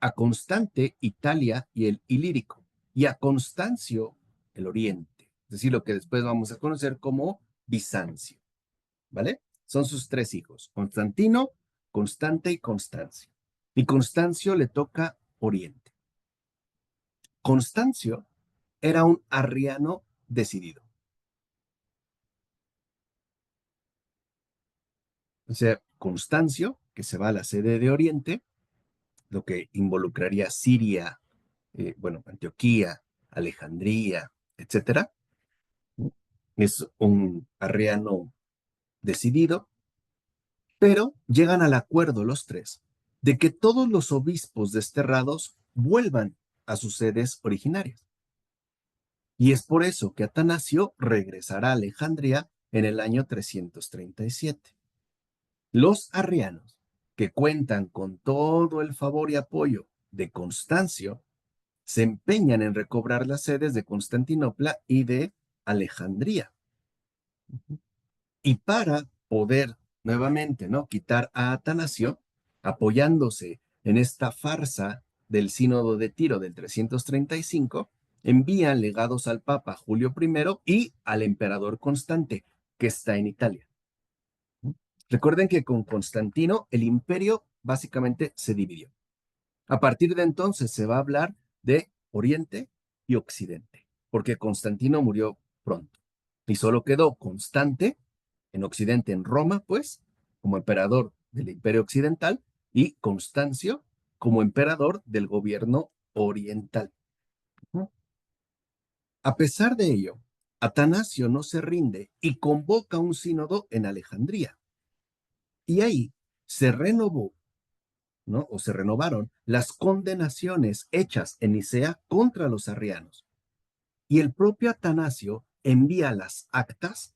a Constante Italia y el Ilírico, y a Constancio el Oriente, es decir, lo que después vamos a conocer como Bizancio, ¿vale? Son sus tres hijos, Constantino, Constante y Constancio. Y Constancio le toca Oriente. Constancio era un arriano decidido. O sea, Constancio, que se va a la sede de Oriente, lo que involucraría Siria, bueno, Antioquía, Alejandría, etcétera, es un arriano decidido, pero llegan al acuerdo los tres de que todos los obispos desterrados vuelvan a sus sedes originarias. Y es por eso que Atanasio regresará a Alejandría en el año 337. Los arrianos, que cuentan con todo el favor y apoyo de Constancio, se empeñan en recobrar las sedes de Constantinopla y de Alejandría. Y para poder nuevamente, ¿no?, quitar a Atanasio, apoyándose en esta farsa del Sínodo de Tiro del 335, envían legados al Papa Julio I y al emperador Constante, que está en Italia. Recuerden que con Constantino el imperio básicamente se dividió. A partir de entonces se va a hablar de Oriente y Occidente, porque Constantino murió pronto y solo quedó Constante en Occidente, en Roma, pues, como emperador del Imperio Occidental, y Constancio como emperador del gobierno oriental. A pesar de ello, Atanasio no se rinde y convoca un sínodo en Alejandría. Y ahí se renovó, ¿no?, o se renovaron las condenaciones hechas en Nicea contra los arrianos. Y el propio Atanasio envía las actas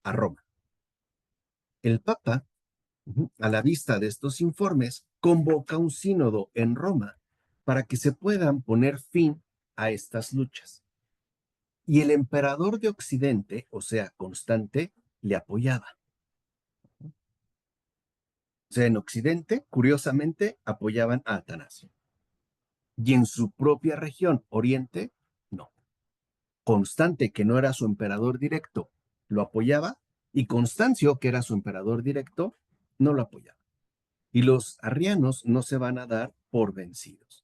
a Roma. El Papa, a la vista de estos informes, convoca un sínodo en Roma para que se puedan poner fin a estas luchas. Y el emperador de Occidente, o sea, Constante, le apoyaba. O sea, en Occidente, curiosamente, apoyaban a Atanasio. Y en su propia región, Oriente, no. Constante, que no era su emperador directo, lo apoyaba, y Constancio, que era su emperador directo, no lo apoyaba. Y los arrianos no se van a dar por vencidos.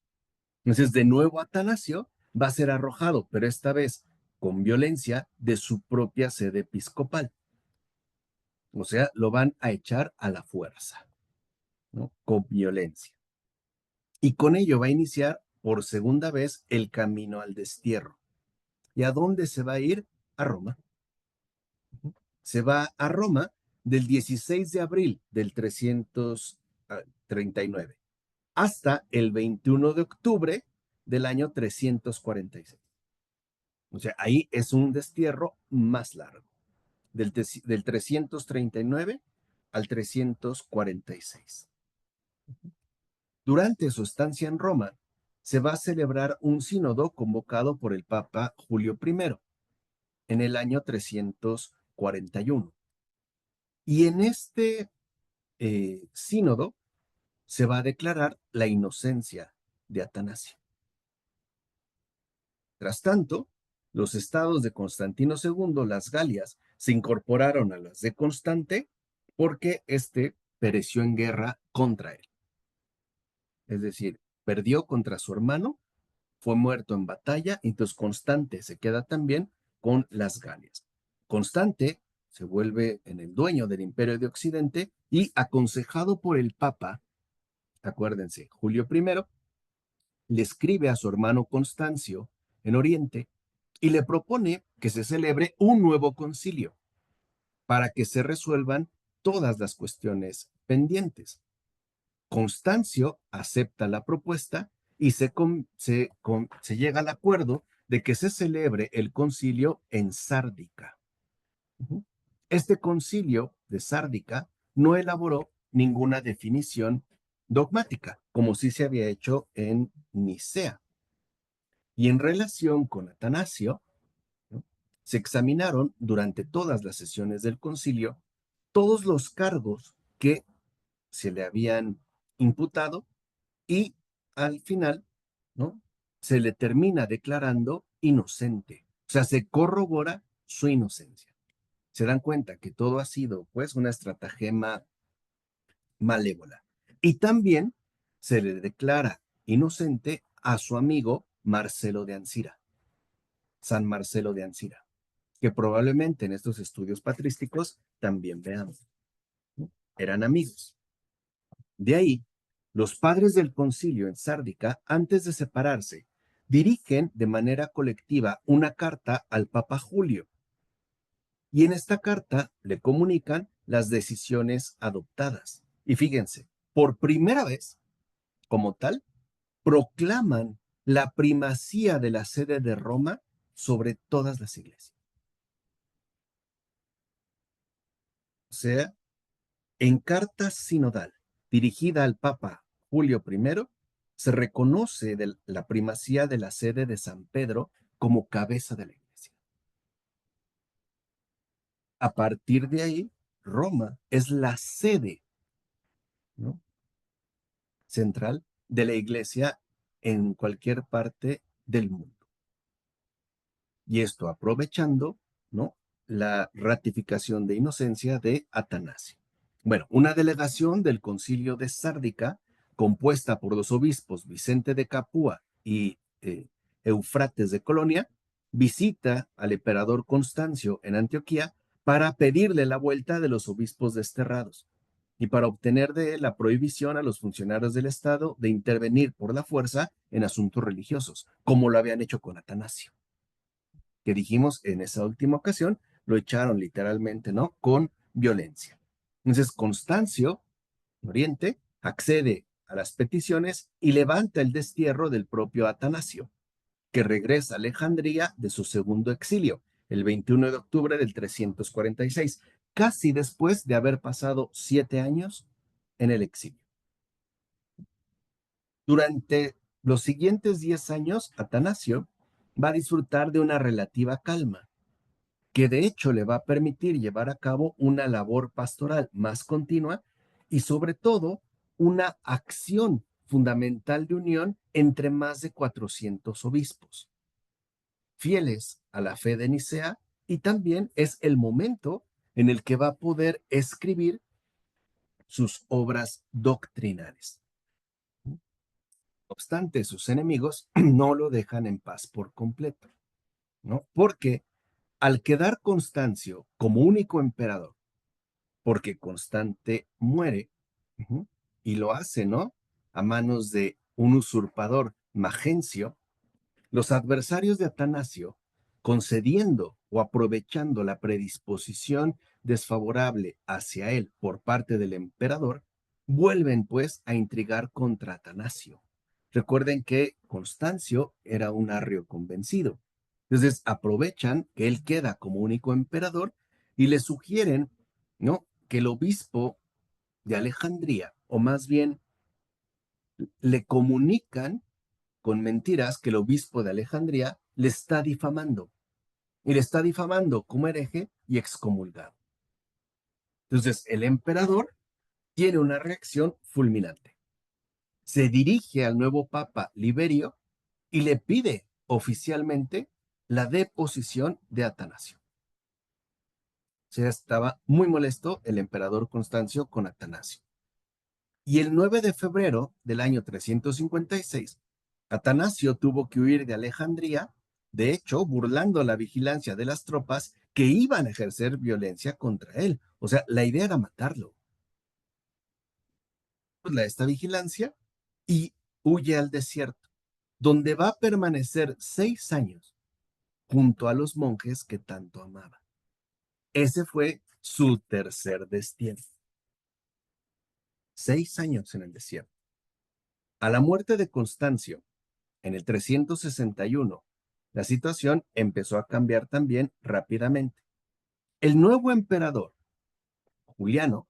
Entonces, de nuevo, Atanasio va a ser arrojado, pero esta vez con violencia de su propia sede episcopal. O sea, lo van a echar a la fuerza, ¿no?, con violencia. Y con ello va a iniciar por segunda vez el camino al destierro. ¿Y a dónde se va a ir? A Roma. Se va a Roma del 16 de abril del 339 hasta el 21 de octubre del año 346. O sea, ahí es un destierro más largo, del 339 al 346. Durante su estancia en Roma, se va a celebrar un sínodo convocado por el Papa Julio I en el año 341. Y en este sínodo se va a declarar la inocencia de Atanasio. Tras tanto, los estados de Constantino II, las Galias, se incorporaron a las de Constante porque éste pereció en guerra contra él. Es decir, perdió contra su hermano, fue muerto en batalla, entonces Constante se queda también con las Galias. Constante se vuelve en el dueño del Imperio de Occidente y aconsejado por el Papa, acuérdense, Julio I, le escribe a su hermano Constancio en Oriente y le propone que se celebre un nuevo concilio para que se resuelvan todas las cuestiones pendientes. Constancio acepta la propuesta y se llega al acuerdo de que se celebre el concilio en Sárdica. Este concilio de Sárdica no elaboró ninguna definición dogmática, como sí se había hecho en Nicea. Y en relación con Atanasio, ¿no?, se examinaron durante todas las sesiones del concilio todos los cargos que se le habían imputado y al final, ¿no?, se le termina declarando inocente. O sea, se corrobora su inocencia. Se dan cuenta que todo ha sido, pues, una estratagema malévola. Y también se le declara inocente a su amigo Marcelo de Ancira, San Marcelo de Ancira, que probablemente en estos estudios patrísticos también veamos, ¿no? Eran amigos. De ahí, los padres del concilio en Sárdica, antes de separarse, dirigen de manera colectiva una carta al Papa Julio. Y en esta carta le comunican las decisiones adoptadas. Y fíjense, por primera vez, como tal, proclaman la primacía de la sede de Roma sobre todas las iglesias. O sea, en carta sinodal dirigida al Papa Julio I, se reconoce la primacía de la sede de San Pedro como cabeza de la iglesia. A partir de ahí, Roma es la sede, ¿no?, central de la iglesia en cualquier parte del mundo. Y esto aprovechando, ¿no?, la ratificación de inocencia de Atanasio. Bueno, una delegación del Concilio de Sárdica, compuesta por los obispos Vicente de Capua y Eufrates de Colonia, visita al emperador Constancio en Antioquía para pedirle la vuelta de los obispos desterrados y para obtener de él la prohibición a los funcionarios del Estado de intervenir por la fuerza en asuntos religiosos, como lo habían hecho con Atanasio, que dijimos en esa última ocasión, lo echaron literalmente, ¿no?, con violencia. Entonces, Constancio, en Oriente, accede a las peticiones y levanta el destierro del propio Atanasio, que regresa a Alejandría de su segundo exilio, el 21 de octubre del 346, casi después de haber pasado 7 años en el exilio. Durante los siguientes 10 años, Atanasio va a disfrutar de una relativa calma, que de hecho le va a permitir llevar a cabo una labor pastoral más continua y sobre todo una acción fundamental de unión entre más de 400 obispos, fieles a la fe de Nicea, y también es el momento en el que va a poder escribir sus obras doctrinales. No obstante, sus enemigos no lo dejan en paz por completo, ¿no? Porque al quedar Constancio como único emperador, porque Constante muere, y lo hace, ¿no?, a manos de un usurpador, Magencio, los adversarios de Atanasio, concediendo o aprovechando la predisposición desfavorable hacia él por parte del emperador, vuelven pues a intrigar contra Atanasio. Recuerden que Constancio era un arrio convencido. Entonces aprovechan que él queda como único emperador y le sugieren, ¿no?, que el obispo de Alejandría, o más bien le comunican con mentiras que el obispo de Alejandría le está difamando. Y le está difamando como hereje y excomulgado. Entonces, el emperador tiene una reacción fulminante. Se dirige al nuevo papa Liberio y le pide oficialmente la deposición de Atanasio. sea, estaba muy molesto el emperador Constancio con Atanasio. Y el 9 de febrero del año 356, Atanasio tuvo que huir de Alejandría, de hecho, burlando la vigilancia de las tropas que iban a ejercer violencia contra él. O sea, la idea era matarlo. Esta vigilancia y huye al desierto, donde va a permanecer 6 años junto a los monjes que tanto amaba. Ese fue su tercer destino. 6 años en el desierto. A la muerte de Constancio, en el 361, la situación empezó a cambiar también rápidamente. El nuevo emperador, Juliano,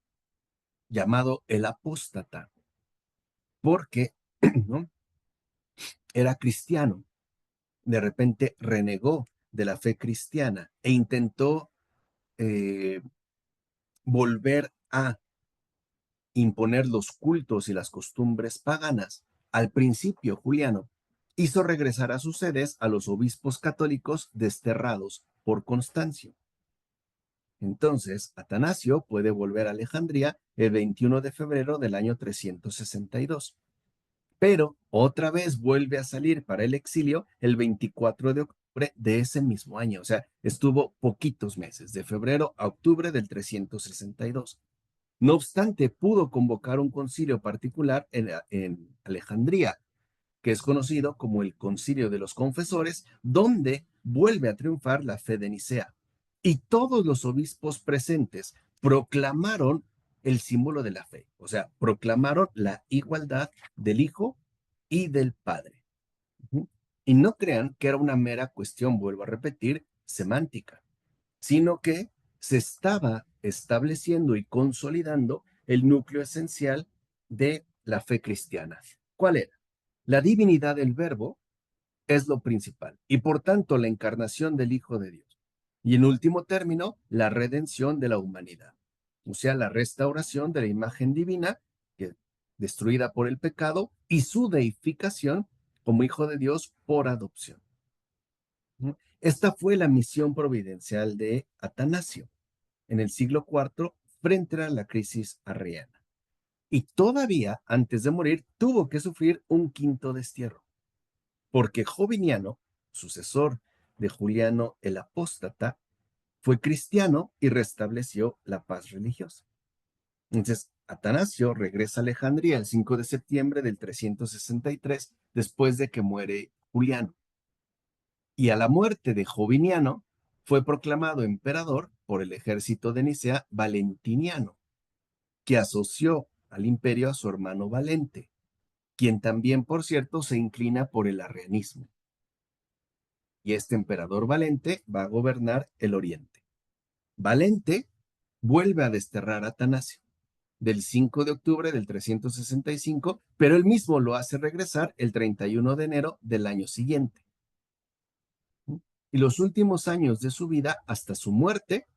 llamado el apóstata, porque ¿no? era cristiano, de repente renegó de la fe cristiana e intentó eh, volver a imponer los cultos y las costumbres paganas. Al principio, Juliano hizo regresar a sus sedes a los obispos católicos desterrados por Constancio. Entonces, Atanasio puede volver a Alejandría el 21 de febrero del año 362, pero otra vez vuelve a salir para el exilio el 24 de octubre de ese mismo año. O sea, estuvo poquitos meses, de febrero a octubre del 362. No obstante, pudo convocar un concilio particular en Alejandría, que es conocido como el Concilio de los Confesores, donde vuelve a triunfar la fe de Nicea. Y todos los obispos presentes proclamaron el símbolo de la fe, o sea, proclamaron la igualdad del Hijo y del Padre. Y no crean que era una mera cuestión, vuelvo a repetir, semántica, sino que se estaba estableciendo y consolidando el núcleo esencial de la fe cristiana. ¿Cuál era? La divinidad del Verbo es lo principal y por tanto la encarnación del Hijo de Dios. Y en último término, la redención de la humanidad, o sea, la restauración de la imagen divina que, destruida por el pecado y su deificación como Hijo de Dios por adopción. Esta fue la misión providencial de Atanasio en el siglo IV frente a la crisis arriana. Y todavía, antes de morir, tuvo que sufrir un quinto destierro, porque Joviniano, sucesor de Juliano el Apóstata, fue cristiano y restableció la paz religiosa. Entonces, Atanasio regresa a Alejandría el 5 de septiembre del 363, después de que muere Juliano. Y a la muerte de Joviniano, fue proclamado emperador por el ejército de Nicea Valentiniano, que asoció al imperio a su hermano Valente, quien también, por cierto, se inclina por el arrianismo. Y este emperador Valente va a gobernar el oriente. Valente vuelve a desterrar a Atanasio del 5 de octubre del 365, pero él mismo lo hace regresar el 31 de enero del año siguiente. Y los últimos años de su vida, hasta su muerte,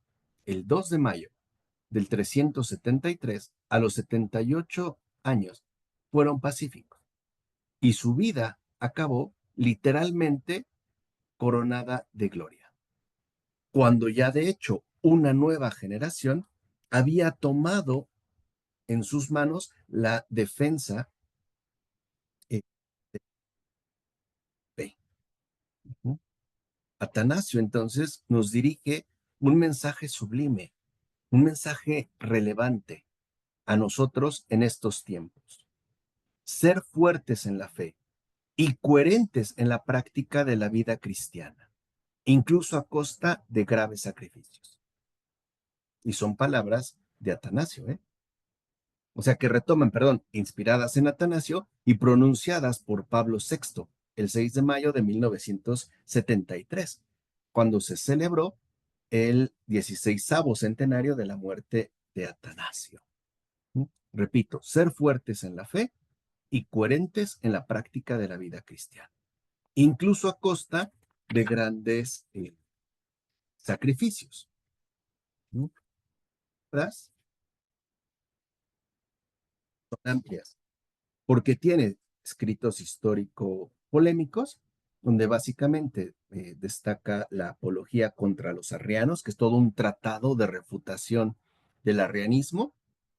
el 2 de mayo del 373, a los 78 años, fueron pacíficos. Y su vida acabó literalmente coronada de gloria, cuando ya de hecho una nueva generación había tomado en sus manos la defensa de la fe. Atanasio entonces nos dirige un mensaje sublime, un mensaje relevante a nosotros en estos tiempos. Ser fuertes en la fe y coherentes en la práctica de la vida cristiana, incluso a costa de graves sacrificios. Y son palabras de Atanasio, ¿eh? O sea, que retoman, perdón, inspiradas en Atanasio y pronunciadas por Pablo VI el 6 de mayo de 1973, cuando se celebró el 16º centenario de la muerte de Atanasio. Repito, ser fuertes en la fe y coherentes en la práctica de la vida cristiana, incluso a costa de grandes sacrificios. ¿Verdad? Son amplias, porque tiene escritos histórico-polémicos, donde básicamente destaca la apología contra los arrianos, que es todo un tratado de refutación del arrianismo.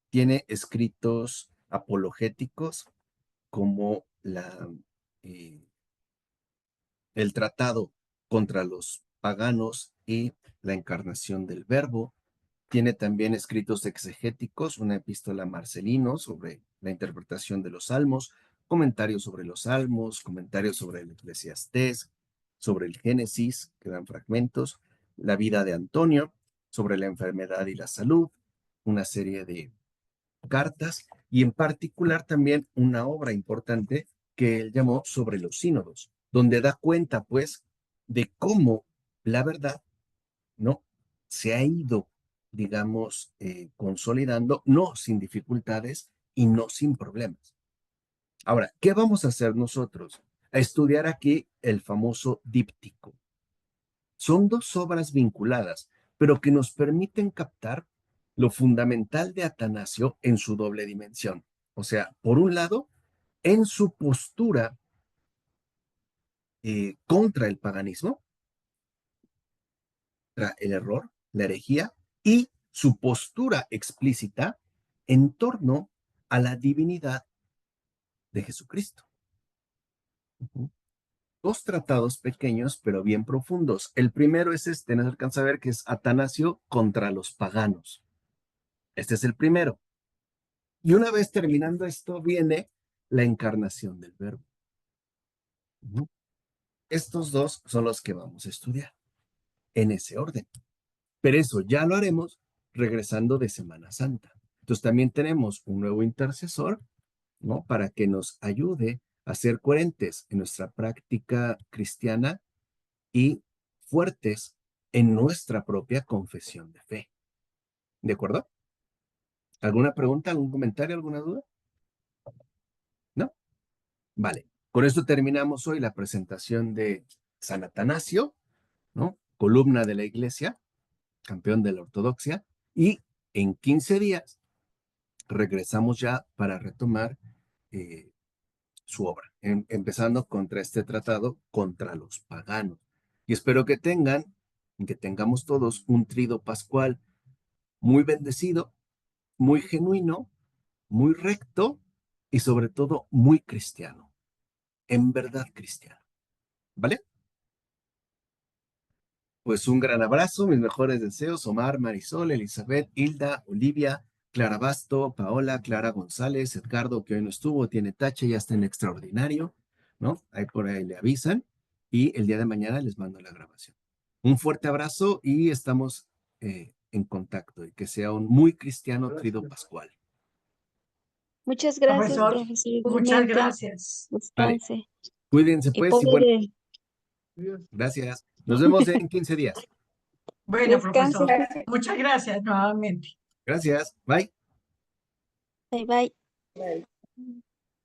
Tiene escritos apologéticos como el tratado contra los paganos y la encarnación del verbo. Tiene también escritos exegéticos, una epístola a Marcelino sobre la interpretación de los salmos, comentarios sobre los salmos, comentarios sobre el Eclesiastés, sobre el Génesis, que dan fragmentos, la vida de Antonio, sobre la enfermedad y la salud, una serie de cartas y en particular también una obra importante que él llamó sobre los sínodos, donde da cuenta pues de cómo la verdad, ¿no? Se ha ido, digamos, consolidando, no sin dificultades y no sin problemas. Ahora, ¿qué vamos a hacer nosotros? A estudiar aquí el famoso díptico. Son dos obras vinculadas, pero que nos permiten captar lo fundamental de Atanasio en su doble dimensión. O sea, por un lado, en su postura contra el paganismo, contra el error, la herejía, y su postura explícita en torno a la divinidad de Jesucristo. Dos tratados pequeños, pero bien profundos. El primero es este, no se alcanza a ver, que es Atanasio contra los paganos. Este es el primero. Y una vez terminando esto, viene la encarnación del verbo. Estos dos son los que vamos a estudiar en ese orden. Pero eso ya lo haremos regresando de Semana Santa. Entonces también tenemos un nuevo intercesor, ¿no? Para que nos ayude a ser coherentes en nuestra práctica cristiana y fuertes en nuestra propia confesión de fe. ¿De acuerdo? ¿Alguna pregunta, algún comentario, alguna duda? ¿No? Vale. Con esto terminamos hoy la presentación de San Atanasio, ¿no? Columna de la Iglesia, campeón de la ortodoxia, y en 15 días regresamos ya para retomar su obra, empezando contra este tratado contra los paganos. Y espero que tengamos todos un trido pascual muy bendecido, muy genuino, muy recto y sobre todo muy cristiano, en verdad cristiano. ¿Vale? Pues un gran abrazo, mis mejores deseos, Omar, Marisol, Elizabeth, Hilda, Olivia, Clara Basto, Paola, Clara González, Edgardo, que hoy no estuvo, tiene tache, ya está en extraordinario, ¿no? Ahí por ahí le avisan y el día de mañana les mando la grabación. Un fuerte abrazo y estamos en contacto y que sea un muy cristiano trido pascual. Muchas gracias, Profesor, profesor. muchas Igualmente, gracias. Vale, descanse. cuídense Y pues y bueno, pobre, gracias. Nos vemos en 15 días. Bueno, descanse. profesor, muchas gracias nuevamente. Gracias, bye. Bye bye.